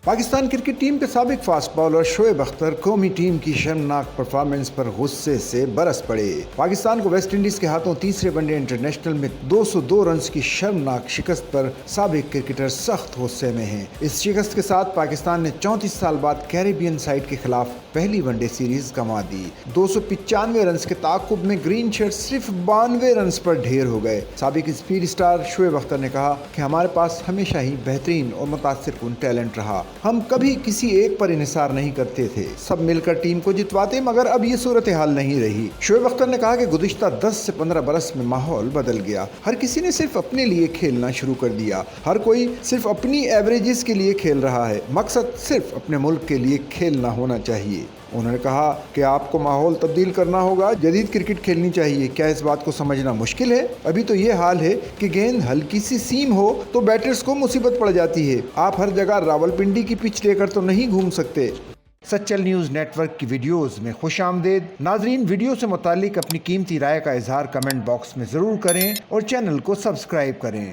Pakistan cricket team کے سابق fast bowler Shoaib Akhtar قومی ٹیم کی شرمناک پرفارمنس پر غصے سے برس پڑے۔ پاکستان کو ویسٹ انڈیز کے ہاتھوں تیسرے ون ڈے انٹرنیشنل میں 202 رنز کی شرمناک شکست پر سابق کرکٹر سخت غصے میں ہیں۔ اس شکست کے ساتھ پاکستان نے 34 سال بعد کیریبین سائیڈ کے خلاف پہلی ون ڈے سیریز گنوا دی۔ 295 رنز کے تعاقب میں گرین شرٹ صرف 92 رنز پر ڈھیر ہو گئے۔ سابق اسپیڈ اسٹار شعیب اختر نے کہا کہ ہمارے پاس ہمیشہ ہی بہترین اور متاثر کن ٹیلنٹ رہا۔ ہم کبھی کسی ایک پر انحصار نہیں کرتے تھے، سب مل کر ٹیم کو جتواتے، مگر اب یہ صورتحال نہیں رہی۔ شعیب اختر نے کہا کہ گزشتہ 10 سے 15 برس میں ماحول بدل گیا، ہر کسی نے صرف اپنے لیے کھیلنا شروع کر دیا، ہر کوئی صرف اپنی ایوریجز کے لیے کھیل رہا ہے، مقصد صرف اپنے ملک کے لیے کھیلنا ہونا چاہیے۔ انہوں نے کہا کہ آپ کو ماحول تبدیل کرنا ہوگا، جدید کرکٹ کھیلنی چاہیے۔ کیا اس بات کو سمجھنا مشکل ہے؟ ابھی تو یہ حال ہے کہ گیند ہلکی سی سیم ہو تو بیٹرز کو مصیبت پڑ جاتی ہے۔ آپ ہر جگہ راولپنڈی کی پچ لے کر تو نہیں گھوم سکتے۔ سچل نیوز نیٹ ورک کی ویڈیوز میں خوش آمدید۔ ناظرین، ویڈیو سے متعلق اپنی قیمتی رائے کا اظہار کمنٹ باکس میں ضرور کریں اور چینل کو سبسکرائب کریں۔